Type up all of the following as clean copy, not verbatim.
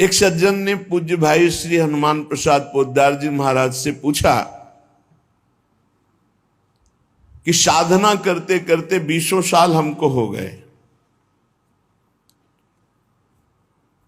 एक सज्जन ने पूज्य भाई श्री हनुमान प्रसाद पोद्दार जी महाराज से पूछा कि साधना करते करते 20 साल हमको हो गए,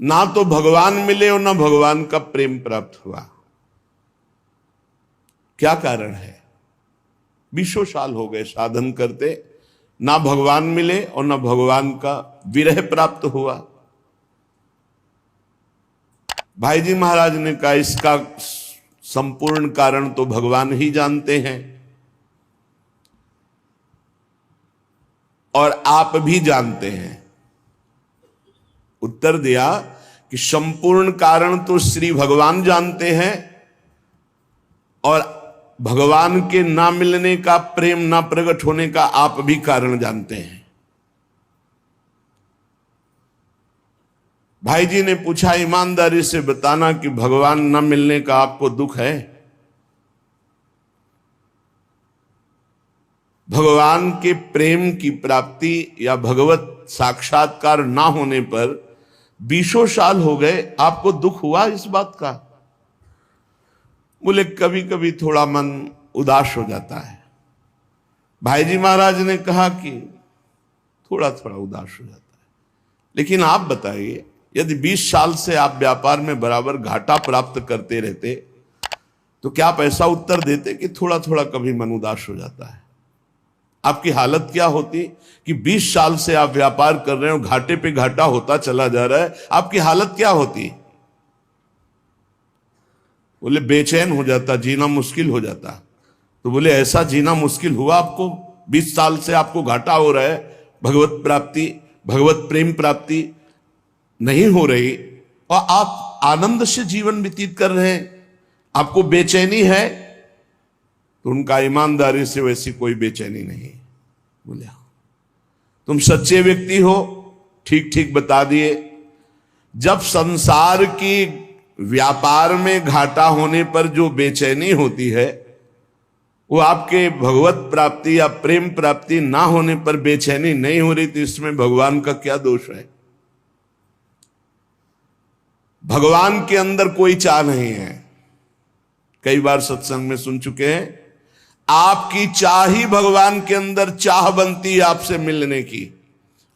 ना तो भगवान मिले और ना भगवान का प्रेम प्राप्त हुआ, क्या कारण है? 20 साल हो गए साधन करते, ना भगवान मिले और ना भगवान का विरह प्राप्त हुआ। भाई जी महाराज ने कहा इसका संपूर्ण कारण तो भगवान ही जानते हैं और आप भी जानते हैं। उत्तर दिया कि संपूर्ण कारण तो श्री भगवान जानते हैं और भगवान के ना मिलने का, प्रेम ना प्रकट होने का आप भी कारण जानते हैं। भाई जी ने पूछा ईमानदारी से बताना कि भगवान ना मिलने का आपको दुख है? भगवान के प्रेम की प्राप्ति या भगवत साक्षात्कार ना होने पर 20 साल हो गए, आपको दुख हुआ इस बात का? बोले कभी कभी थोड़ा मन उदास हो जाता है। भाई जी महाराज ने कहा कि थोड़ा थोड़ा उदास हो जाता है, लेकिन आप बताइए यदि 20 साल से आप व्यापार में बराबर घाटा प्राप्त करते रहते तो क्या आप ऐसा उत्तर देते कि थोड़ा थोड़ा कभी मन उदास हो जाता है? आपकी हालत क्या होती कि 20 साल से आप व्यापार कर रहे हो, घाटे पे घाटा होता चला जा रहा है, आपकी हालत क्या होती? बोले बेचैन हो जाता, जीना मुश्किल हो जाता। तो बोले ऐसा जीना मुश्किल हुआ आपको? 20 साल से आपको घाटा हो रहा है, भगवत प्राप्ति, भगवत प्रेम प्राप्ति नहीं हो रही और आप आनंद से जीवन व्यतीत कर रहे हैं, आपको बेचैनी है? तो उनका ईमानदारी से वैसी कोई बेचैनी नहीं। बोले तुम सच्चे व्यक्ति हो, ठीक ठीक बता दिए। जब संसार की व्यापार में घाटा होने पर जो बेचैनी होती है वो आपके भगवत प्राप्ति या प्रेम प्राप्ति ना होने पर बेचैनी नहीं हो रही, तो इसमें भगवान का क्या दोष है? भगवान के अंदर कोई चाह नहीं है। कई बार सत्संग में सुन चुके हैं, आपकी चाह ही भगवान के अंदर चाह बनती है आपसे मिलने की।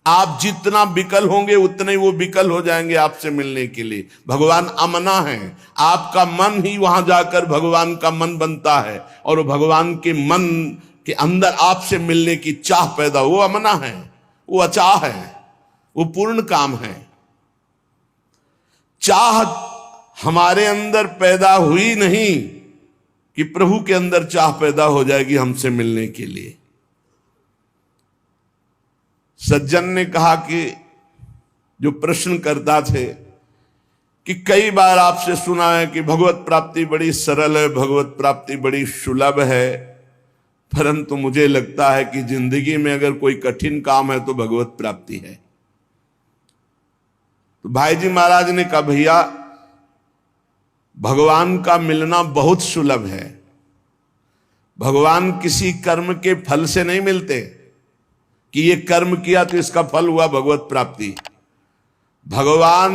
आप जितना विकल होंगे उतने वो विकल हो जाएंगे आपसे मिलने के लिए। भगवान अमना है, आपका मन ही वहां जाकर भगवान का मन बनता है और भगवान के मन के अंदर आपसे मिलने की चाह पैदा, वो अमना है, वो अचाह है, वो पूर्ण काम है। चाह हमारे अंदर पैदा हुई नहीं कि प्रभु के अंदर चाह पैदा हो जाएगी हमसे मिलने के लिए। सज्जन ने कहा कि जो प्रश्न करता थे कि कई बार आपसे सुना है कि भगवत प्राप्ति बड़ी सरल है, भगवत प्राप्ति बड़ी सुलभ है, परंतु मुझे लगता है कि जिंदगी में अगर कोई कठिन काम है तो भगवत प्राप्ति है। तो भाई जी महाराज ने कहा भैया भगवान का मिलना बहुत सुलभ है। भगवान किसी कर्म के फल से नहीं मिलते कि ये कर्म किया तो इसका फल हुआ भगवत प्राप्ति। भगवान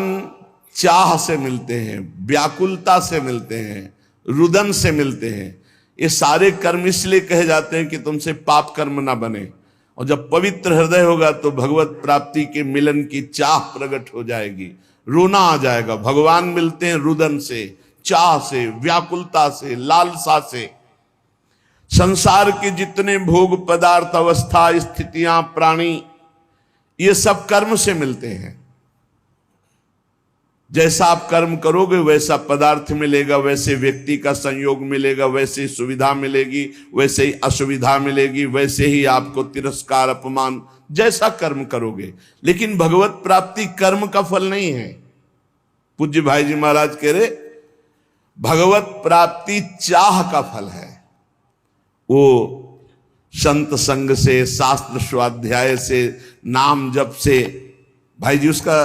चाह से मिलते हैं, व्याकुलता से मिलते हैं, रुदन से मिलते हैं। ये सारे कर्म इसलिए कहे जाते हैं कि तुमसे पाप कर्म ना बने, और जब पवित्र हृदय होगा तो भगवत प्राप्ति के मिलन की चाह प्रकट हो जाएगी, रोना आ जाएगा। भगवान मिलते हैं रुदन से, चाह से, व्याकुलता से, लालसा से। संसार के जितने भोग पदार्थ, अवस्था, स्थितियां, प्राणी, ये सब कर्म से मिलते हैं। जैसा आप कर्म करोगे वैसा पदार्थ मिलेगा, वैसे व्यक्ति का संयोग मिलेगा, वैसे ही सुविधा मिलेगी, वैसे ही असुविधा मिलेगी, वैसे ही आपको तिरस्कार, अपमान, जैसा कर्म करोगे। लेकिन भगवत प्राप्ति कर्म का फल नहीं है। पूज्य भाई जी महाराज कह रहे भगवत प्राप्ति चाह का फल है। वो संत संग से, शास्त्र स्वाध्याय से, नाम जप से, भाई जी उसका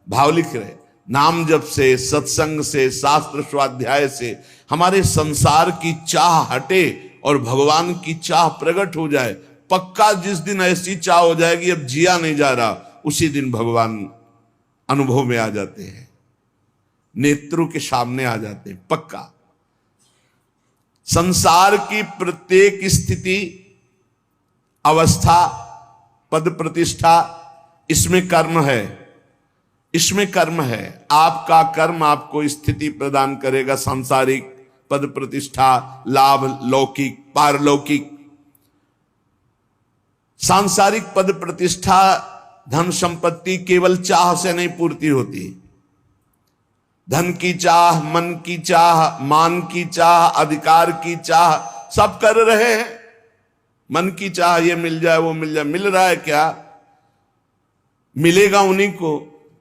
भाव लिख रहे, नाम जप से, सत्संग से, शास्त्र स्वाध्याय से हमारे संसार की चाह हटे और भगवान की चाह प्रकट हो जाए। पक्का जिस दिन ऐसी चाह हो जाएगी अब जिया नहीं जा रहा, उसी दिन भगवान अनुभव में आ जाते हैं। नेत्रों के सामने आ जाते हैं, पक्का। संसार की प्रत्येक स्थिति, अवस्था, पद प्रतिष्ठा, इसमें कर्म है, इसमें कर्म है। आपका कर्म आपको स्थिति प्रदान करेगा, सांसारिक पद प्रतिष्ठा, लाभ, लौकिक, पारलौकिक। सांसारिक पद प्रतिष्ठा, धन संपत्ति केवल चाह से नहीं पूर्ति होती। धन की चाह, मन की चाह, मान की चाह, अधिकार की चाह, सब कर रहे हैं। मन की चाह, ये मिल जाए, वो मिल जाए। मिल रहा है क्या? मिलेगा उन्हीं को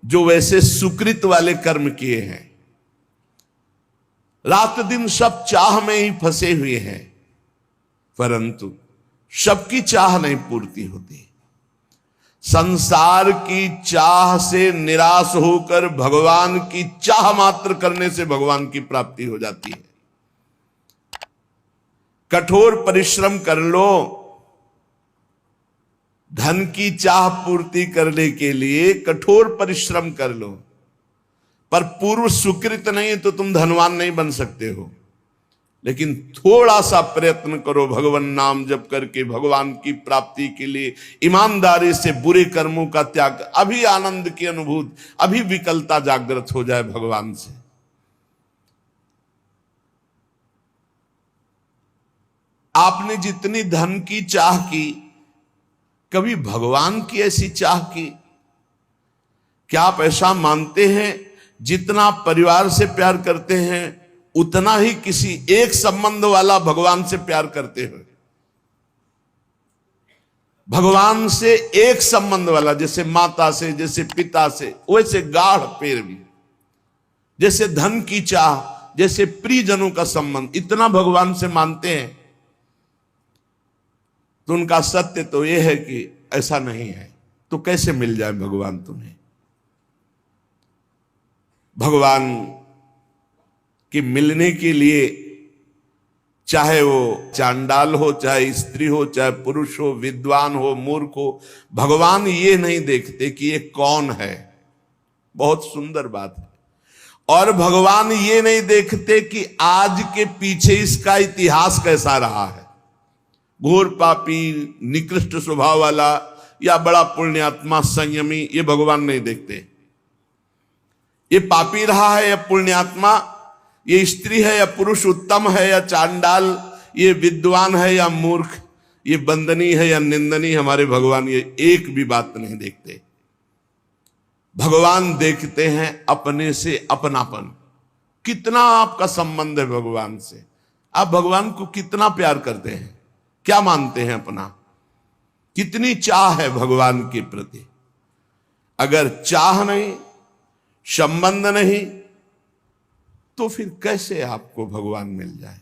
जो वैसे सुकृत वाले कर्म किए हैं। रात दिन सब चाह में ही फंसे हुए हैं, परंतु सबकी चाह नहीं पूर्ति होती। संसार की चाह से निराश होकर भगवान की चाह मात्र करने से भगवान की प्राप्ति हो जाती है। कठोर परिश्रम कर लो धन की चाह पूर्ति करने के लिए, कठोर परिश्रम कर लो, पर पूर्व सुकृत नहीं तो तुम धनवान नहीं बन सकते हो। लेकिन थोड़ा सा प्रयत्न करो भगवान नाम जप करके भगवान की प्राप्ति के लिए, ईमानदारी से बुरे कर्मों का त्याग, अभी आनंद की अनुभूति, अभी विकलता जागृत हो जाए भगवान से। आपने जितनी धन की चाह की, कभी भगवान की ऐसी चाह की? क्या आप ऐसा मानते हैं जितना परिवार से प्यार करते हैं उतना ही किसी एक संबंध वाला भगवान से प्यार करते हो? भगवान से एक संबंध वाला, जैसे माता से, जैसे पिता से, वैसे गाढ़ प्रेम भी, जैसे धन की चाह, जैसे प्रियजनों का संबंध, इतना भगवान से मानते हैं। तो उनका सत्य तो यह है कि ऐसा नहीं है। तो कैसे मिल जाए भगवान तुम्हें? भगवान कि मिलने के लिए, चाहे वो चांडाल हो, चाहे स्त्री हो, चाहे पुरुष हो, विद्वान हो, मूर्ख हो, भगवान ये नहीं देखते कि ये कौन है। बहुत सुंदर बात है। और भगवान ये नहीं देखते कि आज के पीछे इसका इतिहास कैसा रहा है। घोर पापी, निकृष्ट स्वभाव वाला या बड़ा पुण्यात्मा, संयमी, ये भगवान नहीं देखते। ये पापी रहा है या पुण्यात्मा, ये स्त्री है या पुरुष उत्तम है या चांडाल, ये विद्वान है या मूर्ख, ये वंदनीय है या निंदनीय, हमारे भगवान ये एक भी बात नहीं देखते। भगवान देखते हैं अपने से अपनापन। कितना आपका संबंध है भगवान से? आप भगवान को कितना प्यार करते हैं? क्या मानते हैं अपना? कितनी चाह है भगवान के प्रति? अगर चाह नहीं, संबंध नहीं, तो फिर कैसे आपको भगवान मिल जाए?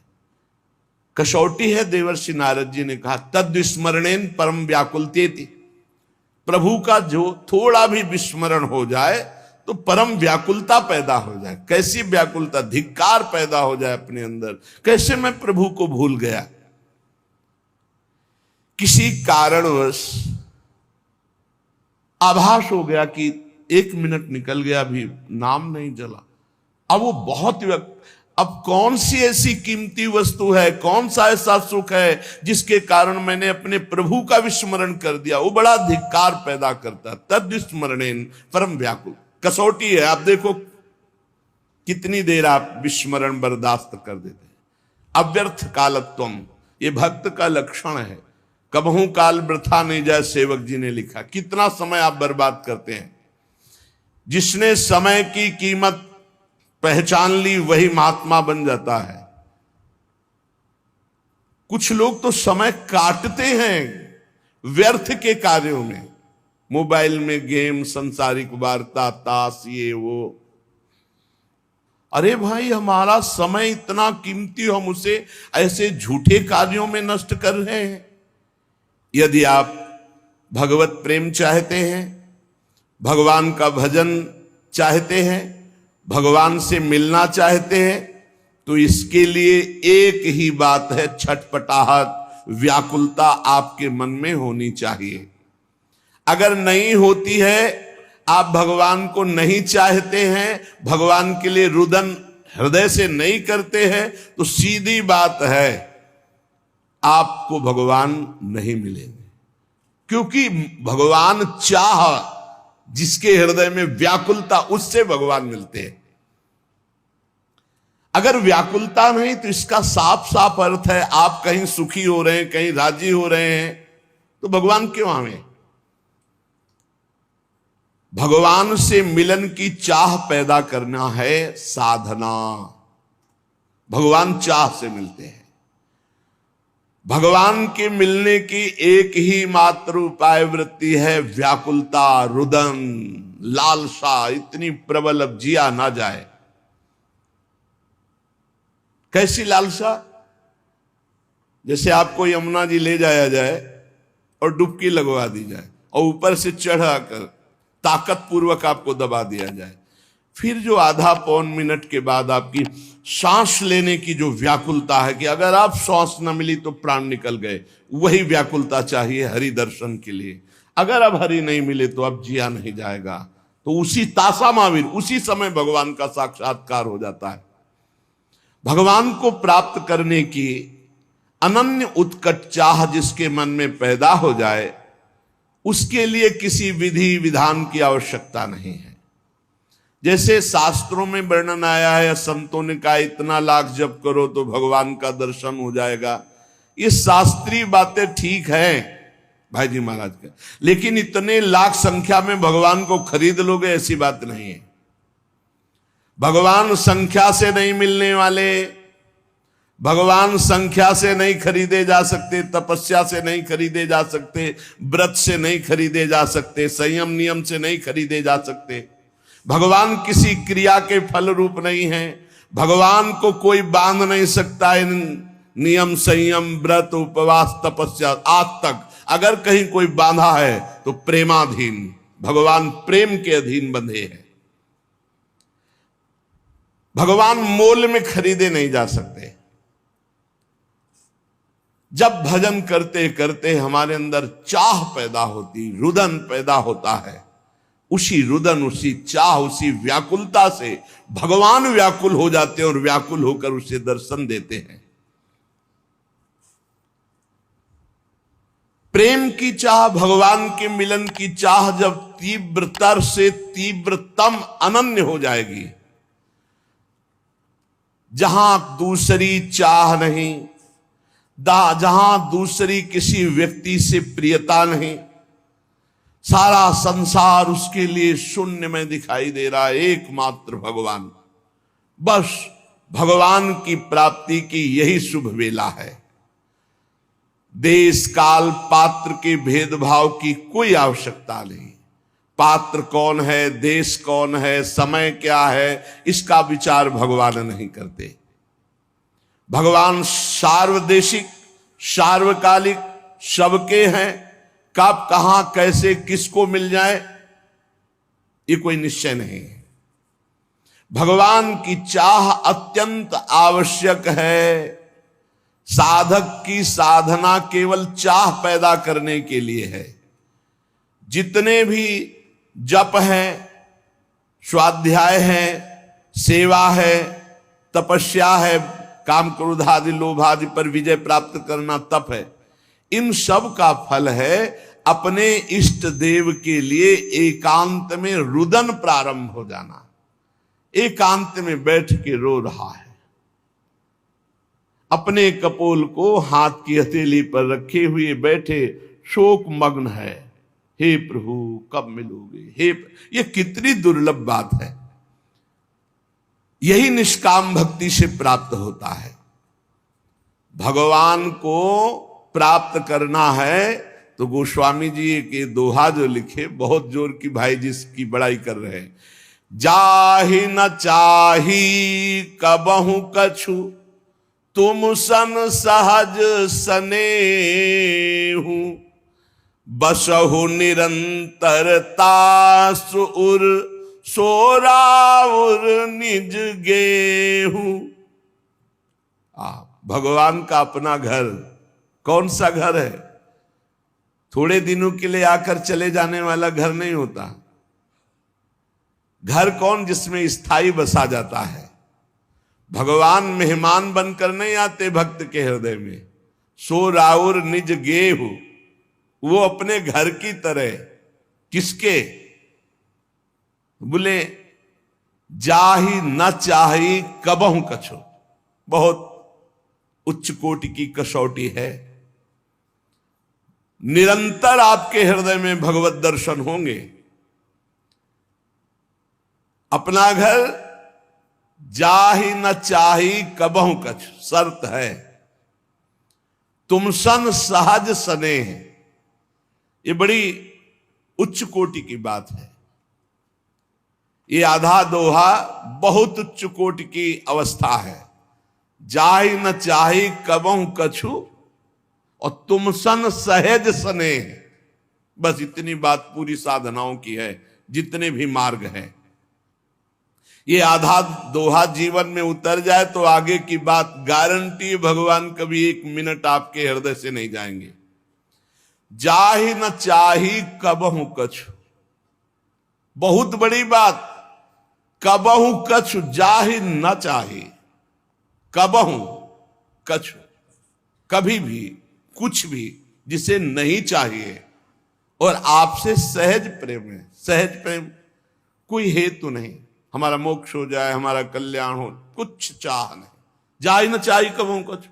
कसौटी है। देवर्षि नारद जी ने कहा, तद विस्मरणेन परम व्याकुलतेति। प्रभु का जो थोड़ा भी विस्मरण हो जाए तो परम व्याकुलता पैदा हो जाए। कैसी व्याकुलता? धिक्कार पैदा हो जाए अपने अंदर। कैसे मैं प्रभु को भूल गया? किसी कारणवश आभास हो गया कि 1 मिनट निकल गया, अभी नाम नहीं जला। अब वो बहुत, अब कौन सी ऐसी कीमती वस्तु है, कौन सा ऐसा सुख है जिसके कारण मैंने अपने प्रभु का विस्मरण कर दिया? वो बड़ा धिक्कार पैदा करता। तद विस्मरणेन परम व्याकुल। कसौटी है। आप देखो कितनी देर आप विस्मरण बर्दाश्त कर देते हैं। अव्यर्थ कालत्वम, ये भक्त का लक्षण है। कबहू काल वृथा नहीं जाए, सेवक जी ने लिखा। कितना समय आप बर्बाद करते हैं। जिसने समय की कीमत पहचान ली वही महात्मा बन जाता है। कुछ लोग तो समय काटते हैं व्यर्थ के कार्यों में, मोबाइल में गेम, संसारिक वार्ता, ताश, ये वो। अरे भाई, हमारा समय इतना कीमती, हम उसे ऐसे झूठे कार्यों में नष्ट कर रहे हैं। यदि आप भगवत प्रेम चाहते हैं, भगवान का भजन चाहते हैं, भगवान से मिलना चाहते हैं, तो इसके लिए एक ही बात है, छटपटाहट, व्याकुलता आपके मन में होनी चाहिए। अगर नहीं होती है, आप भगवान को नहीं चाहते हैं, भगवान के लिए रुदन हृदय से नहीं करते हैं, तो सीधी बात है आपको भगवान नहीं मिलेंगे। क्योंकि भगवान चाह, जिसके हृदय में व्याकुलता, उससे भगवान मिलते हैं। अगर व्याकुलता नहीं तो इसका साफ साफ अर्थ है आप कहीं सुखी हो रहे हैं, कहीं राजी हो रहे हैं, तो भगवान क्यों आवे? भगवान से मिलन की चाह पैदा करना है साधना। भगवान चाह से मिलते हैं। भगवान के मिलने की एक ही मात्र उपाय वृत्ति है व्याकुलता, रुदन, लालसा इतनी प्रबल अब जिया ना जाए। कैसी लालसा? जैसे आपको यमुना जी ले जाया जाए और डुबकी लगवा दी जाए और ऊपर से चढ़ाकर ताकत पूर्वक आपको दबा दिया जाए, फिर जो आधा पौन मिनट के बाद आपकी सांस लेने की जो व्याकुलता है कि अगर आप सांस न मिली तो प्राण निकल गए, वही व्याकुलता चाहिए हरि दर्शन के लिए। अगर अब हरि नहीं मिले तो अब जिया नहीं जाएगा। तो उसी तासा महावीर, उसी समय भगवान का साक्षात्कार हो जाता है। भगवान को प्राप्त करने की अनन्य उत्कट चाह जिसके मन में पैदा हो जाए, उसके लिए किसी विधि विधान की आवश्यकता नहीं है। जैसे शास्त्रों में वर्णन आया है, संतों ने कहा इतना लाख जप करो तो भगवान का दर्शन हो जाएगा। ये शास्त्रीय बातें ठीक है भाई जी महाराज के, लेकिन इतने लाख संख्या में भगवान को खरीद लोगे, ऐसी बात नहीं है। भगवान संख्या से नहीं मिलने वाले, भगवान संख्या से नहीं खरीदे जा सकते, तपस्या से नहीं खरीदे जा सकते, व्रत से नहीं खरीदे जा सकते, संयम नियम से नहीं खरीदे जा सकते। भगवान किसी क्रिया के फल रूप नहीं है। भगवान को कोई बांध नहीं सकता इन नियम, संयम, व्रत, उपवास, तपस्या। आज तक अगर कहीं कोई बांधा है तो प्रेमाधीन, भगवान प्रेम के अधीन बंधे हैं। भगवान मोल में खरीदे नहीं जा सकते। जब भजन करते करते हमारे अंदर चाह पैदा होती, रुदन पैदा होता है, उसी रुदन, उसी चाह, उसी व्याकुलता से भगवान व्याकुल हो जाते हैं और व्याकुल होकर उसे दर्शन देते हैं। प्रेम की चाह, भगवान के मिलन की चाह जब तीव्रतर से तीव्रतम अनन्य हो जाएगी, जहां दूसरी चाह नहीं, जहां दूसरी किसी व्यक्ति से प्रियता नहीं, सारा संसार उसके लिए शून्य में दिखाई दे रहा है, एकमात्र भगवान। बस भगवान की प्राप्ति की यही शुभ वेला है। देश काल पात्र के भेदभाव की कोई आवश्यकता नहीं। पात्र कौन है, देश कौन है, समय क्या है, इसका विचार भगवान नहीं करते। भगवान सार्वदेशिक, सार्वकालिक, सबके हैं। कब, कहां, कैसे, किसको मिल जाए, ये कोई निश्चय नहीं है। भगवान की चाह अत्यंत आवश्यक है। साधक की साधना केवल चाह पैदा करने के लिए है। जितने भी जप है, स्वाध्याय है, सेवा है, तपस्या है, काम क्रोध आदि लोभ आदि पर विजय प्राप्त करना तप है, इन सब का फल है अपने इष्ट देव के लिए एकांत में रुदन प्रारंभ हो जाना। एकांत में बैठ के रो रहा है, अपने कपोल को हाथ की हथेली पर रखे हुए बैठे शोक मग्न है। हे प्रभु कब मिलोगे, हे। ये कितनी दुर्लभ बात है। यही निष्काम भक्ति से प्राप्त होता है। भगवान को प्राप्त करना है तो गोस्वामी जी के दोहा जो लिखे, बहुत जोर की भाई जिसकी बड़ाई कर रहे हैं। जाहि न चाही कबहु कछु, तुम सन सहज सनेहु, बसहु निरंतरता सुर सोराउर निज गेहूं। भगवान का अपना घर कौन सा घर है? थोड़े दिनों के लिए आकर चले जाने वाला घर नहीं होता। घर कौन जिसमें स्थायी बसा जाता है। भगवान मेहमान बनकर नहीं आते भक्त के हृदय में। सो राउर निज गेहु, वो अपने घर की तरह। किसके? बोले जाही न चाही कबहू कछु। बहुत उच्च कोटि की कसौटी है। निरंतर आपके हृदय में भगवत दर्शन होंगे। अपना घर जाही न चाही कबहू कछ, शर्त है तुम सन सहज स्नेह। ये बड़ी उच्च कोटि की बात है। ये आधा दोहा बहुत उच्च कोटि की अवस्था है। जाही न चाही कबहू कछु और तुम सन सहज स्नेह। बस इतनी बात पूरी साधनाओं की है, जितने भी मार्ग हैं। ये आधा दोहा जीवन में उतर जाए तो आगे की बात गारंटी, भगवान कभी एक मिनट आपके हृदय से नहीं जाएंगे। जाही न चाही कबहू कछु, बहुत बड़ी बात। कबहू कछु जाही न चाही, कबहू कछु, कभी भी कुछ भी जिसे नहीं चाहिए और आपसे सहज प्रेम है। सहज प्रेम, कोई हेतु नहीं, हमारा मोक्ष हो जाए, हमारा कल्याण हो, कुछ चाह नहीं। जाही न चाही कबहू कछु,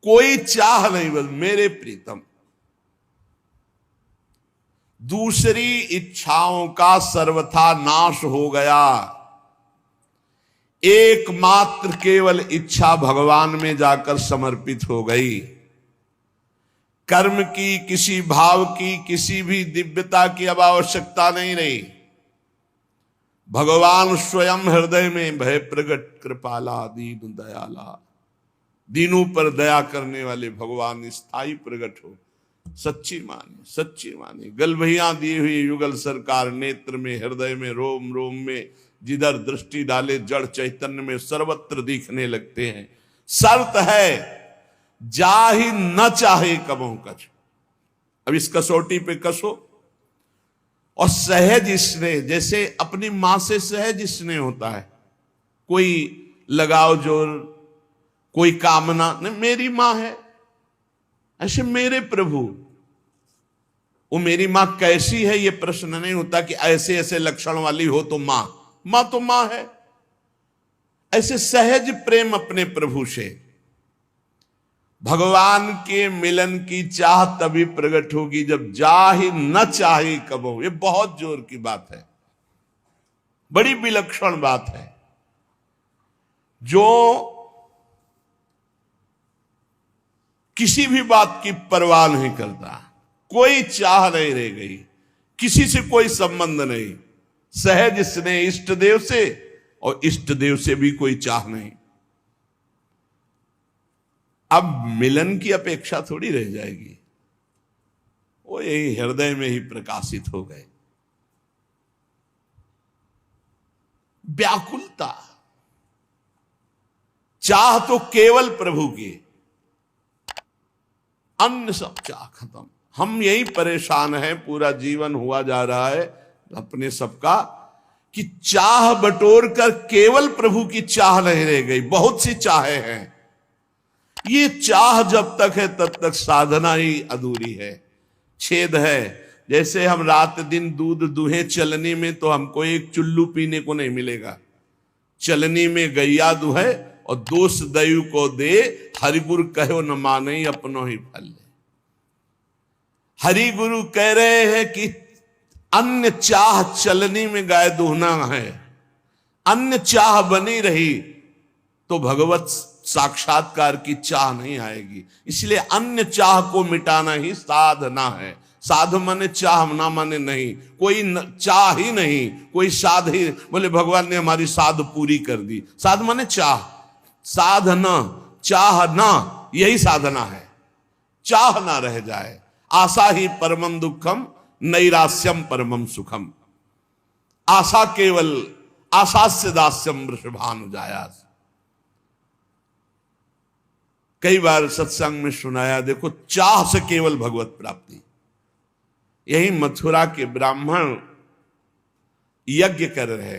कोई चाह नहीं, बस मेरे प्रीतम। दूसरी इच्छाओं का सर्वथा नाश हो गया। एकमात्र केवल इच्छा भगवान में जाकर समर्पित हो गई। कर्म की, किसी भाव की, किसी भी दिव्यता की अब आवश्यकता नहीं रही। भगवान स्वयं हृदय में भय प्रगट कृपाला दीन दयाला। दीनों पर दया करने वाले भगवान स्थायी प्रगट हो। सच्ची माने, सच्ची माने। गलभैया दी हुई युगल सरकार नेत्र में, हृदय में, रोम रोम में, जिधर दृष्टि डाले जड़ चैतन्य में सर्वत्र दिखने लगते हैं। शर्त है जाही न चाहे कबहू कछु। अब इस कसौटी पे कसो। और सहज स्नेह, जैसे अपनी मां से सहज स्नेह होता है। कोई लगाव जोर, कोई कामना नहीं, मेरी मां है। ऐसे मेरे प्रभु, वो मेरी मां कैसी है ये प्रश्न नहीं होता कि ऐसे ऐसे लक्षण वाली हो तो मां। मां तो मां है। ऐसे सहज प्रेम अपने प्रभु से। भगवान के मिलन की चाह तभी प्रकट होगी जब जाहि न चाही कबहू। ये बहुत जोर की बात है, बड़ी विलक्षण बात है। जो किसी भी बात की परवाह नहीं करता, कोई चाह नहीं रह गई, किसी से कोई संबंध नहीं, सहज स्नेह इष्ट देव से, और इष्ट देव से भी कोई चाह नहीं। अब मिलन की अपेक्षा थोड़ी रह जाएगी, वो यही हृदय में ही प्रकाशित हो गए। व्याकुलता, चाह तो केवल प्रभु की, अन्य सब चाह खत्म। हम यही परेशान हैं, पूरा जीवन हुआ जा रहा है अपने सबका कि चाह बटोर कर केवल प्रभु की चाह नहीं रह गई, बहुत सी चाहें हैं। ये चाह जब तक है तब तक साधना ही अधूरी है, छेद है। जैसे हम रात दिन दूध दूहे चलनी में, तो हमको एक चुल्लू पीने को नहीं मिलेगा। चलनी में गैया दुहे और दोष दयु को दे, हरिगुरु कहो न माने अपनो ही फल ले। हरि गुरु कह रहे हैं कि अन्य चाह चलनी में गाय दुहना है, अन्य चाह बनी रही तो भगवत साक्षात्कार की चाह नहीं आएगी। इसलिए अन्य चाह को मिटाना ही साधना है। साध माने चाह, ना माने नहीं, कोई चाह ही नहीं, कोई साध ही। बोले भगवान ने हमारी साध पूरी कर दी। साध माने चाह, साधना, चाहना, यही साधना है। चाह ना रह जाए। आशा ही परमम दुखम, नैरास्यम परमम सुखम। आशा केवल, आशास्य दास्यम वृषभानुजायास। कई बार सत्संग में सुनाया, देखो चाह से केवल भगवत प्राप्ति। यही मथुरा के ब्राह्मण यज्ञ कर रहे हैं,